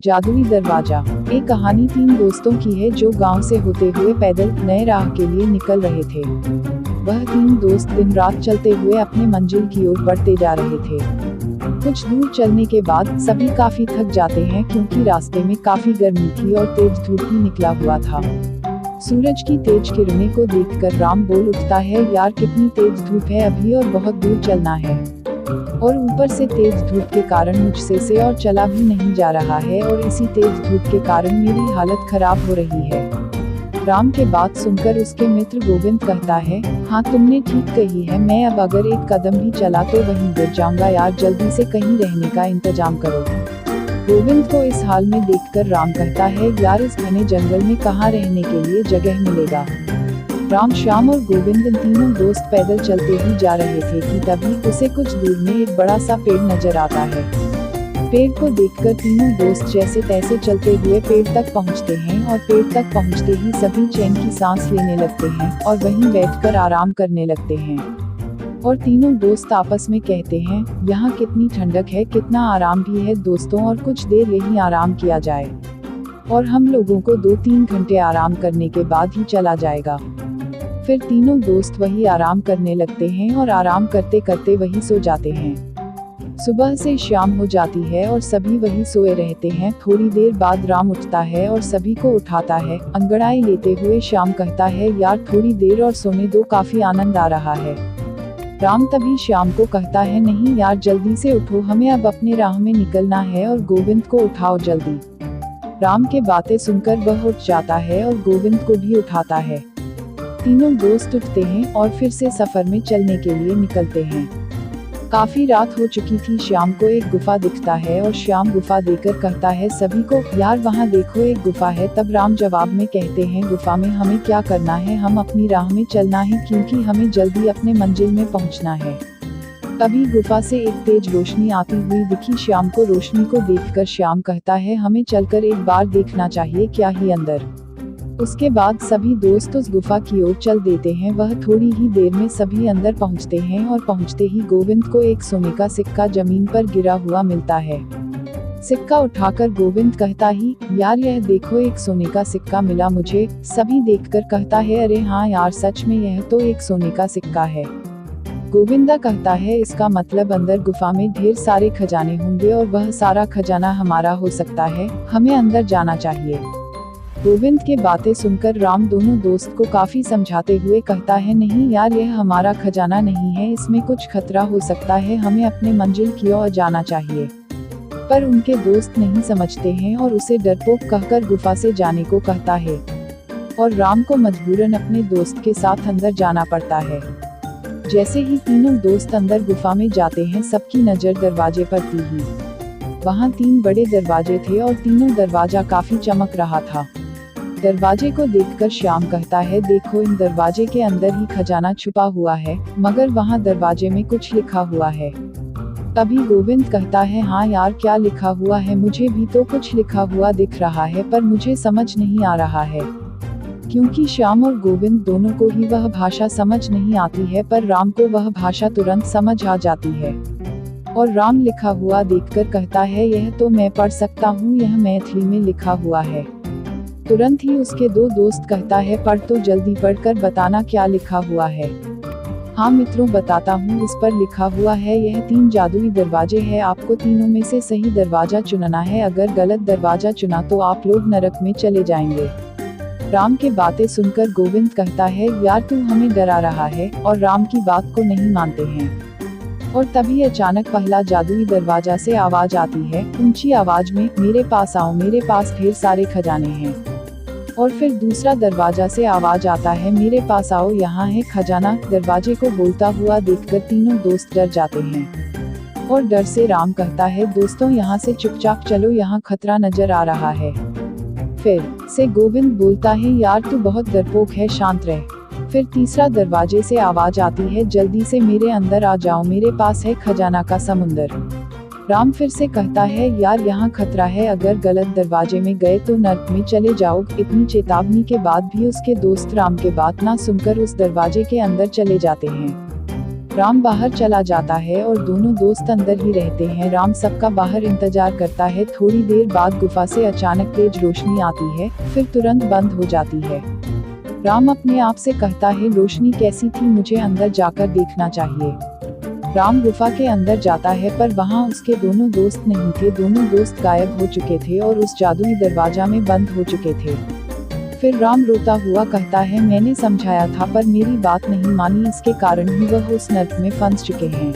जादुई दरवाजा। एक कहानी 3 दोस्तों की है जो गांव से होते हुए पैदल नए राह के लिए निकल रहे थे। वह 3 दोस्त दिन रात चलते हुए अपने मंजिल की ओर बढ़ते जा रहे थे। कुछ दूर चलने के बाद सभी काफी थक जाते हैं क्योंकि रास्ते में काफी गर्मी थी और तेज धूप भी निकला हुआ था। सूरज की तेज किरणें को देखकर राम बोल उठता है, यार कितनी तेज धूप है अभी और बहुत दूर चलना है, और ऊपर से तेज धूप के कारण मुझसे से और चला भी नहीं जा रहा है और इसी तेज धूप के कारण मेरी हालत खराब हो रही है। राम के बात सुनकर उसके मित्र गोविंद कहता है, हाँ तुमने ठीक कही है, मैं अब अगर एक कदम भी चला तो वहीं गिर जाऊंगा यार, जल्दी से कहीं रहने का इंतजाम करो। गोविंद को इस हाल में देखकर राम कहता है, यार इस घने जंगल में कहाँ रहने के लिए जगह मिलेगा। राम, श्याम और गोविंद तीनों दोस्त पैदल चलते ही जा रहे थे कि तभी उसे कुछ दूर में एक बड़ा सा पेड़ नजर आता है। पेड़ को देखकर तीनों दोस्त जैसे तैसे चलते हुए पेड़ तक पहुंचते हैं और पेड़ तक पहुंचते ही सभी चैन की सांस लेने लगते हैं और वहीं बैठकर आराम करने लगते हैं। और तीनों दोस्त आपस में कहते हैं, यहाँ कितनी ठंडक है, कितना आराम भी है दोस्तों, और कुछ देर यहीं आराम किया जाए और हम लोगों को 2-3 घंटे आराम करने के बाद ही चला जाएगा। फिर तीनों दोस्त वही आराम करने लगते हैं और आराम करते करते वही सो जाते हैं। सुबह से शाम हो जाती है और सभी वही सोए रहते हैं। थोड़ी देर बाद राम उठता है और सभी को उठाता है। अंगड़ाई लेते हुए शाम कहता है, यार थोड़ी देर और सोने दो, काफी आनंद आ रहा है। राम तभी शाम को कहता है, नहीं यार जल्दी से उठो, हमें अब अपने राह में निकलना है और गोविंद को उठाओ जल्दी। राम के बातें सुनकर वह उठ जाता है और गोविंद को भी उठाता है। तीनों दोस्त उठते हैं और फिर से सफर में चलने के लिए निकलते हैं। काफी रात हो चुकी थी। श्याम को एक गुफा दिखता है और श्याम गुफा देकर कहता है सभी को, यार वहाँ देखो एक गुफा है। तब राम जवाब में कहते हैं, गुफा में हमें क्या करना है, हम अपनी राह में चलना है क्योंकि हमें जल्दी अपने मंजिल में पहुँचना है। तभी गुफा से एक तेज रोशनी आती हुई दिखी श्याम को। रोशनी को देखकर श्याम कहता है, हमें चलकर एक बार देखना चाहिए क्या ही अंदर। उसके बाद सभी दोस्त उस गुफा की ओर चल देते हैं। वह थोड़ी ही देर में सभी अंदर पहुंचते हैं और पहुंचते ही गोविंद को एक सोने का सिक्का जमीन पर गिरा हुआ मिलता है। सिक्का उठाकर गोविंद कहता ही, यार यह देखो एक सोने का सिक्का मिला मुझे। सभी देखकर कहता है, अरे हाँ यार सच में यह तो एक सोने का सिक्का है। गोविंदा कहता है, इसका मतलब अंदर गुफा में ढेर सारे खजाने होंगे और वह सारा खजाना हमारा हो सकता है, हमें अंदर जाना चाहिए। गोविंद के बातें सुनकर राम दोनों दोस्त को काफी समझाते हुए कहता है, नहीं यार यह हमारा खजाना नहीं है, इसमें कुछ खतरा हो सकता है, हमें अपने मंजिल की ओर जाना चाहिए। पर उनके दोस्त नहीं समझते हैं और उसे डरपोक कहकर गुफा से जाने को कहता है और राम को मजबूरन अपने दोस्त के साथ अंदर जाना पड़ता है। जैसे ही तीनों दोस्त अंदर गुफा में जाते हैं, सबकी नजर दरवाजे पर थी। वहाँ 3 बड़े दरवाजे थे और तीनों दरवाजा काफी चमक रहा था। दरवाजे को देखकर श्याम कहता है, देखो इन दरवाजे के अंदर ही खजाना छुपा हुआ है, मगर वहाँ दरवाजे में कुछ लिखा हुआ है। तभी गोविंद कहता है, हाँ यार क्या लिखा हुआ है, मुझे भी तो कुछ लिखा हुआ दिख रहा है पर मुझे समझ नहीं आ रहा है। क्योंकि श्याम और गोविंद दोनों को ही वह भाषा समझ नहीं आती है, पर राम को वह भाषा तुरंत समझ आ जाती है। और राम लिखा हुआ देखकर कहता है, यह तो मैं पढ़ सकता हूँ, यह मैथिली में लिखा हुआ है। तुरंत ही उसके 2 दोस्त कहता है, पढ़ तो जल्दी, पढ़कर बताना क्या लिखा हुआ है। हाँ मित्रों बताता हूँ, इस पर लिखा हुआ है, यह 3 जादुई दरवाजे हैं, आपको तीनों में से सही दरवाजा चुनना है, अगर गलत दरवाजा चुना तो आप लोग नरक में चले जाएंगे। राम के बातें सुनकर गोविंद कहता है, यार तू हमें डरा रहा है, और राम की बात को नहीं मानते हैं। और तभी अचानक पहला जादुई दरवाजा से आवाज आती है, ऊंची आवाज में, मेरे पास आओ, मेरे पास ढेर सारे खजाने हैं। और फिर दूसरा दरवाजा से आवाज आता है, मेरे पास आओ, यहाँ है खजाना। दरवाजे को बोलता हुआ देखकर तीनों दोस्त डर जाते हैं और डर से राम कहता है, दोस्तों यहाँ से चुपचाप चलो, यहाँ खतरा नजर आ रहा है। फिर से गोविंद बोलता है, यार तू बहुत डरपोक है, शांत रह। फिर तीसरा दरवाजे से आवाज आती है, जल्दी से मेरे अंदर आ जाओ, मेरे पास है खजाना का समुंदर। राम फिर से कहता है, यार यहाँ खतरा है, अगर गलत दरवाजे में गए तो नर्क में चले जाओ। इतनी चेतावनी के बाद भी उसके दोस्त राम के बात ना सुनकर उस दरवाजे के अंदर चले जाते हैं। राम बाहर चला जाता है और दोनों दोस्त अंदर ही रहते हैं। राम सबका बाहर इंतजार करता है। थोड़ी देर बाद गुफा से अचानक तेज रोशनी आती है, फिर तुरंत बंद हो जाती है। राम अपने आप से कहता है, रोशनी कैसी थी, मुझे अंदर जाकर देखना चाहिए। राम गुफा के अंदर जाता है पर वहाँ उसके दोनों दोस्त नहीं थे। दोनों दोस्त गायब हो चुके थे और उस जादुई दरवाजा में बंद हो चुके थे। फिर राम रोता हुआ कहता है, मैंने समझाया था पर मेरी बात नहीं मानी, इसके कारण ही वह उस नर्क में फंस चुके हैं।